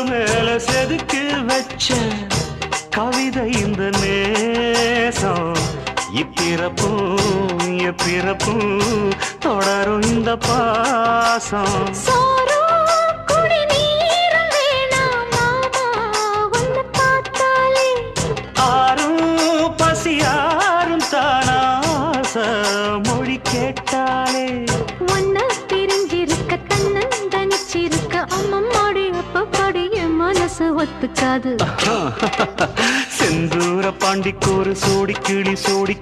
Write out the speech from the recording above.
மேல செதுக்கி வச்ச கவிதை இந்த நேசம் இப்பிறப்பும் எப்பிறப்பும் தொடரும் இந்த பாசம் ஆறும் பசியாரும் தானாச மொழி கேட்டாலே ஒன்ன பிரிஞ்சிருக்க தன்னந்தனிச்சிருக்க அம்மம்மாடி அப்பப்பாடி என் மனசு ஒத்துக்காது செந்தூர பாண்டிக்கு ஒரு சோடி கிளி கூட